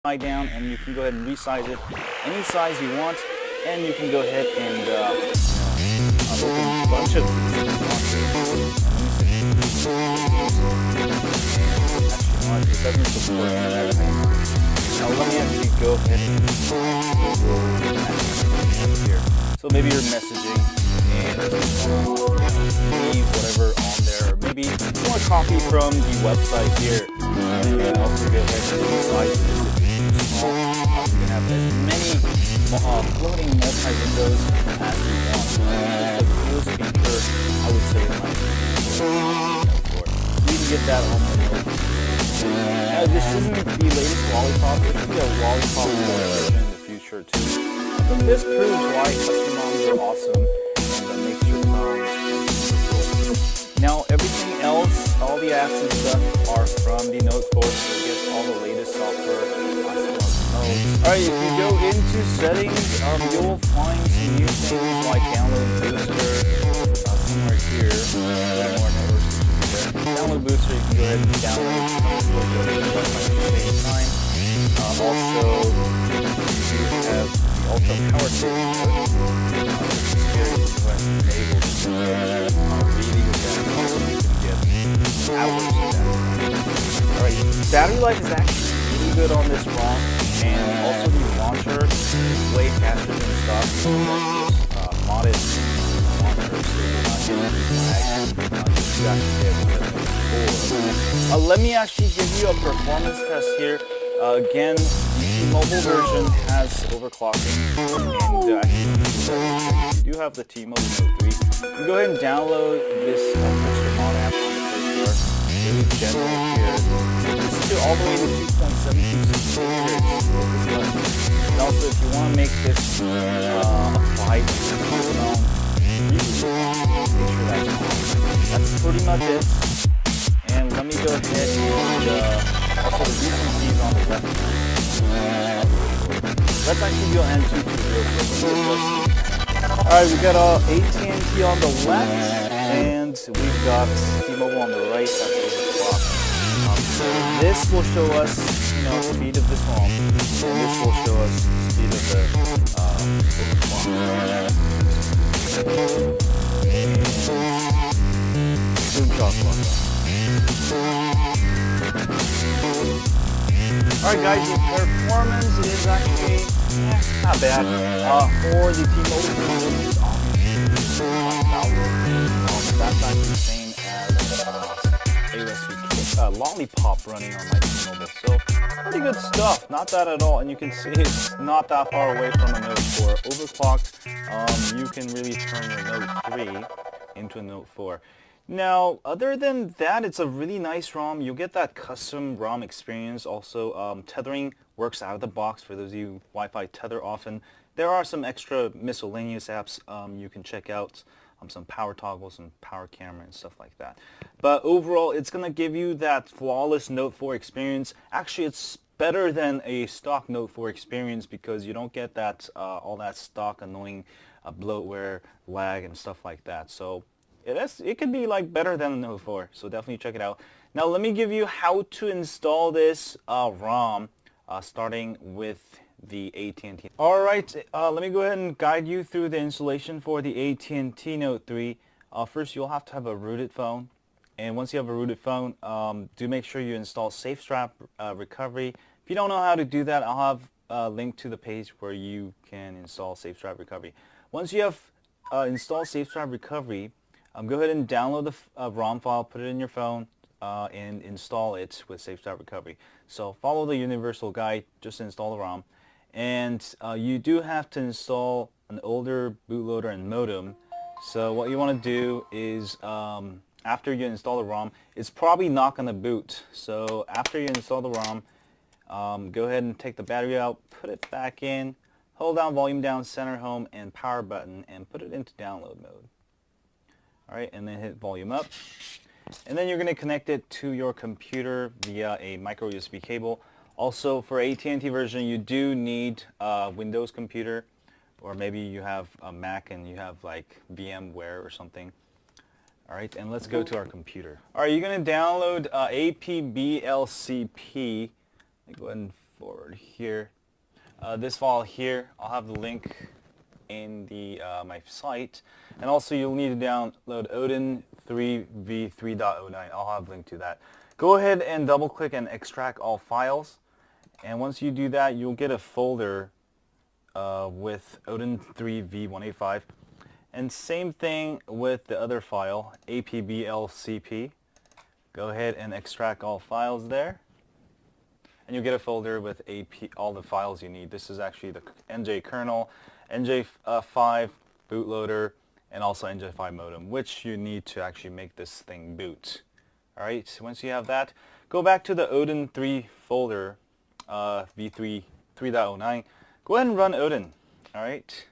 down, and you can go ahead and resize it any size you want, and you can go ahead and open a bunch of it doesn't support everything. Now let me actually go ahead and here. So maybe you're messaging and leave whatever on there. Maybe you want to copy from the website here. And you can also go ahead and resize this if it's too small. You can have as many floating multi-windows as you want. The coolest feature, I would say, you can get that on the Note. This isn't the latest Lollipop. It could be a Lollipop version in the future too. But this proves why custom ROMs are awesome and makes your phone super cool. Now everything else, all the apps and stuff are from the Note 4, so you get all the latest software. Alright, if you go into settings, you'll find some new things like download booster somewhere here. Download booster, you can go ahead and download at the same time. Also, you have the ultra power saving mode. Here you can go ahead and enable this really good battery. You can get hours of battery. Alright, battery life is actually really good on this ROM, and also the launcher is way faster than stock. Modest launcher, so you're not getting lag. Let me actually give you a performance test here. Again, the T-Mobile version has overclocking, and if you do have the T-Mobile Note 3, you can go ahead and download this extra mod app on the Play Store. Really general here. This is all the way to 2.726 gigahertz. And also, if you want to make this applied to your phone, make sure that's on. That's pretty much it. And let me go ahead and also the recent keys on the left. Let's actually go into real quick. Alright, we got AT&T on the left, and we've got T-Mobile on the right. That's overclock. So this will show us, speed of this ROM, and this will show us speed of the overclock. Alright guys, the performance is actually not bad. For the T-Mobile version, it's obviously 5,000. That's actually the same as Lollipop running on my T-Mobile. So pretty good stuff. Not bad at all. And you can see it's not that far away from a Note 4. Overclocked, you can really turn your Note 3 into a Note 4. Now, other than that, it's a really nice ROM. You'll get that custom ROM experience. Also, tethering works out of the box for those of you who Wi-Fi tether often. There are some extra miscellaneous apps you can check out, some power toggles and power camera and stuff like that. But overall, it's going to give you that flawless Note 4 experience. Actually, it's better than a stock Note 4 experience because you don't get that all that stock annoying bloatware, lag, and stuff like that. So it could be like better than the Note 4, so definitely check it out. Now let me give you how to install this ROM, starting with the AT&T. Alright, let me go ahead and guide you through the installation for the AT&T Note 3. First, you'll have to have a rooted phone, and once you have a rooted phone, do make sure you install SafeStrap Recovery. If you don't know how to do that, I'll have a link to the page where you can install SafeStrap Recovery. Once you have installed SafeStrap Recovery, go ahead and download the ROM file, put it in your phone, and install it with SafeStrap Recovery. So follow the universal guide, just install the ROM. And you do have to install an older bootloader and modem. So what you want to do is, after you install the ROM, it's probably not going to boot. So after you install the ROM, go ahead and take the battery out, put it back in, hold down volume down, center home, and power button, and put it into download mode. Alright, and then hit volume up. And then you're going to connect it to your computer via a micro USB cable. Also, for AT&T version, you do need a Windows computer, or maybe you have a Mac and you have like VMware or something. Alright, and let's go to our computer. Alright, you're going to download APBLCP. Let me go ahead and forward here. This file here, I'll have the link in the my site, and also you'll need to download Odin 3v3.09. I'll have a link to that. Go ahead and double click and extract all files, and once you do that, you'll get a folder with Odin 3v185, and same thing with the other file, apblcp. Go ahead and extract all files there, and you'll get a folder with all the files you need. This is actually the NJ kernel, NJ5 bootloader, and also NJ5 modem, which you need to actually make this thing boot. Alright, so once you have that, go back to the Odin 3 folder, v3 3.09. Go ahead and run Odin. Alright,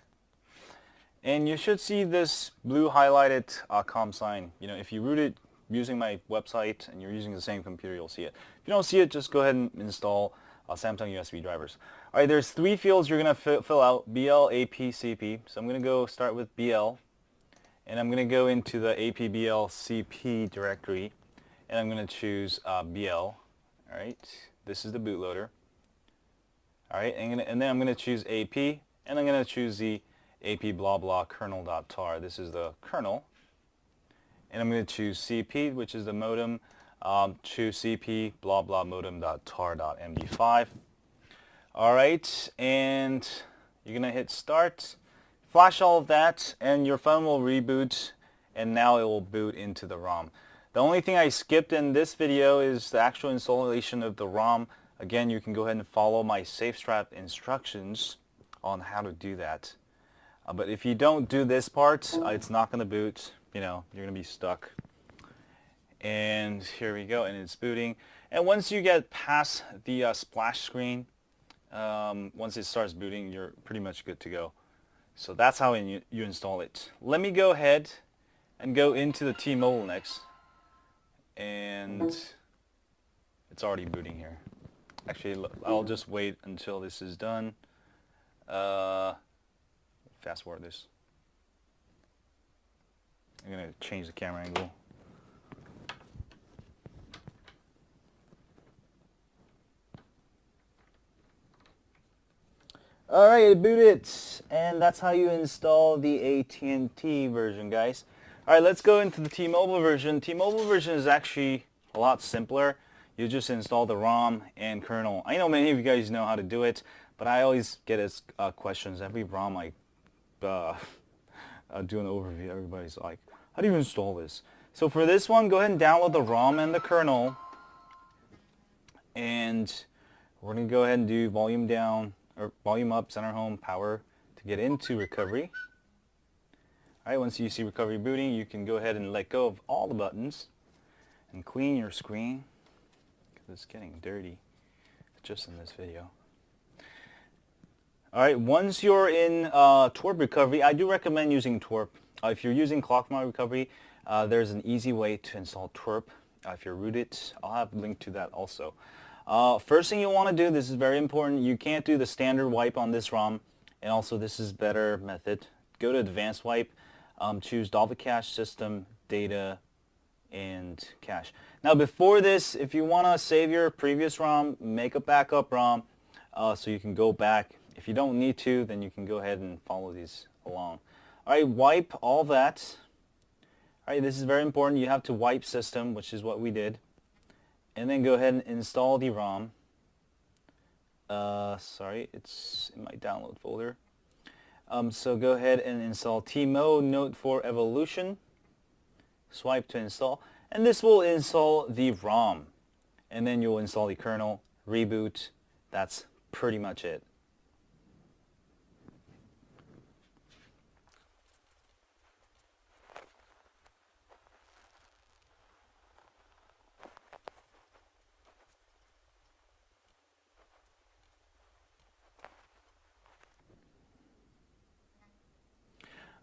and you should see this blue highlighted COM sign. You know, if you root it using my website and you're using the same computer, you'll see it. If you don't see it, just go ahead and install Samsung USB drivers. Alright, there's 3 fields you're going to fill out: BL, AP, CP. So I'm going to go start with BL, and I'm going to go into the APBL CP directory, and I'm going to choose BL. Alright, this is the bootloader. Alright, and then I'm going to choose AP, and I'm going to choose the AP blah blah kernel.tar. This is the kernel. And I'm going to choose CP, which is the modem. Choose CP blah blah modem.tar.md5. Alright, and you're going to hit start. Flash all of that, and your phone will reboot, and now it will boot into the ROM. The only thing I skipped in this video is the actual installation of the ROM. Again, you can go ahead and follow my SafeStrap instructions on how to do that. But if you don't do this part, it's not going to boot. You know, you're going to be stuck. And here we go, and it's booting. And once you get past the splash screen, once it starts booting, you're pretty much good to go. So that's how you install it. Let me go ahead and go into the T-Mobile next. And it's already booting here. Actually, I'll just wait until this is done. Fast forward this. I'm going to change the camera angle. Alright, it booted, and that's how you install the AT&T version, guys. Alright, let's go into the T-Mobile version. T-Mobile version is actually a lot simpler. You just install the ROM and kernel. I know many of you guys know how to do it, but I always get questions. Every ROM I do an overview, everybody's like, how do you install this? So for this one, go ahead and download the ROM and the kernel, and we're going to go ahead and do volume down, or volume up, center home, power to get into recovery. Alright, once you see recovery booting, you can go ahead and let go of all the buttons and clean your screen, because it's getting dirty just in this video. Alright, once you're in TWRP recovery, I do recommend using TWRP. If you're using ClockMod recovery, there's an easy way to install TWRP. If you're rooted, I'll have a link to that also. First thing you want to do, this is very important, you can't do the standard wipe on this ROM, and also this is better method. Go to advanced wipe, choose Dava cache, system, data, and cache. Now before this, if you want to save your previous ROM, make a backup ROM so you can go back. If you don't need to, then you can go ahead and follow these along. Alright, wipe all that. Alright, this is very important. You have to wipe system, which is what we did. And then go ahead and install the ROM. Sorry, it's in my download folder. So go ahead and install T-Mode Note 4 Evolution. Swipe to install. And this will install the ROM. And then you'll install the kernel, reboot. That's pretty much it.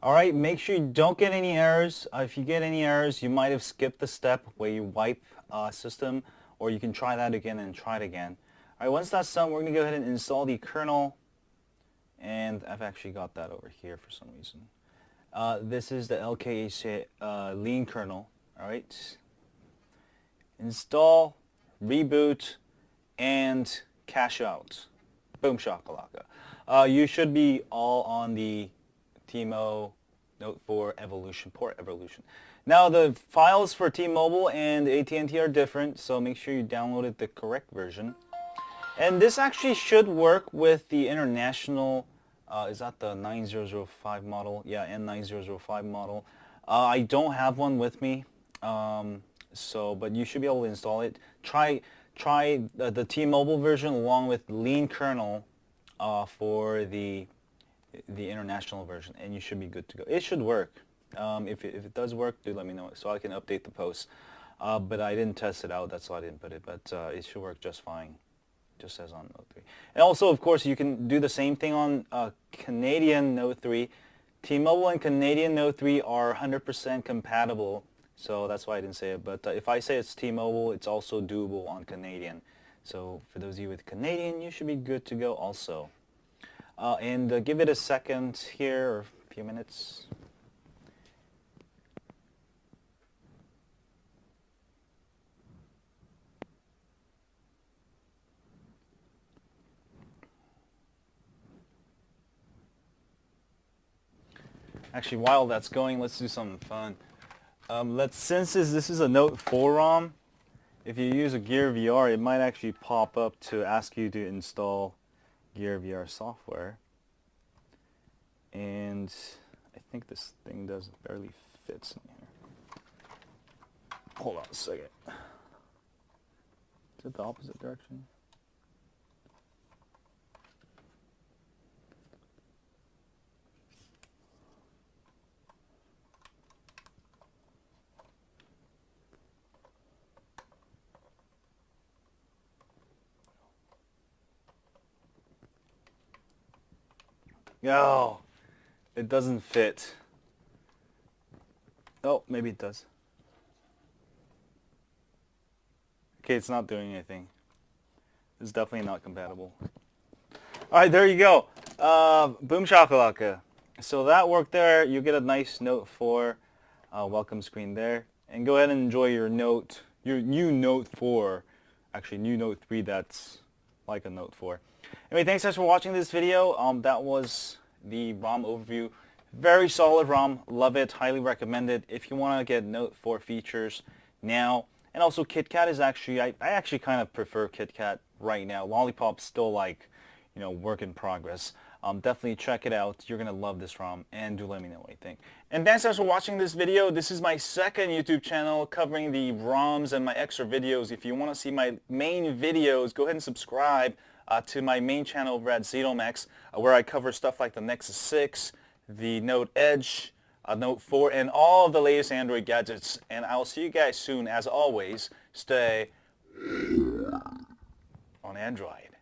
Alright, make sure you don't get any errors. If you get any errors, you might have skipped the step where you wipe system, or you can try that again and try it again. Alright, once that's done, we're going to go ahead and install the kernel, and I've actually got that over here for some reason. This is the LKH lean kernel. Alright, install, reboot, and cash out. Boom shakalaka. You should be all on the T-Mo Note 4 Evolution, Port Evolution. Now the files for T-Mobile and AT&T are different, so make sure you downloaded the correct version. And this actually should work with the international, is that the 9005 model? Yeah, N9005 model. I don't have one with me, but you should be able to install it. Try the T-Mobile version along with Lean kernel for the international version, and you should be good to go. It should work. If it does work, do let me know so I can update the post. But I didn't test it out, that's why I didn't put it. But it should work just fine, just as on Note 3. And also, of course, you can do the same thing on Canadian Note 3. T-Mobile and Canadian Note 3 are 100% compatible, so that's why I didn't say it. But if I say it's T-Mobile, it's also doable on Canadian. So for those of you with Canadian, you should be good to go also. And give it a second here, or a few minutes. Actually, while that's going, let's do something fun. Since this is a Note 4 ROM, if you use a Gear VR, it might actually pop up to ask you to install Gear VR software. And I think this thing barely fits in here. Hold on a second. Is it the opposite direction? No, it doesn't fit. Oh, maybe it does. Okay, it's not doing anything. It's definitely not compatible. Alright, there you go. Boom shakalaka. So that worked there. You get a nice Note 4 welcome screen there. And go ahead and enjoy your new Note 4. Actually, new Note 3 that's like a Note 4. Anyway, thanks guys for watching this video. That was the ROM overview. Very solid ROM. Love it. Highly recommend it. If you want to get Note 4 features now. And also KitKat is actually, I actually kind of prefer KitKat right now. Lollipop's still like, work in progress. Definitely check it out. You're going to love this ROM, and do let me know what you think. And thanks guys for watching this video. This is my second YouTube channel covering the ROMs and my extra videos. If you want to see my main videos, go ahead and subscribe to my main channel over at Zenomex, where I cover stuff like the Nexus 6, the Note Edge, Note 4, and all of the latest Android gadgets. And I'll see you guys soon. As always, stay on Android.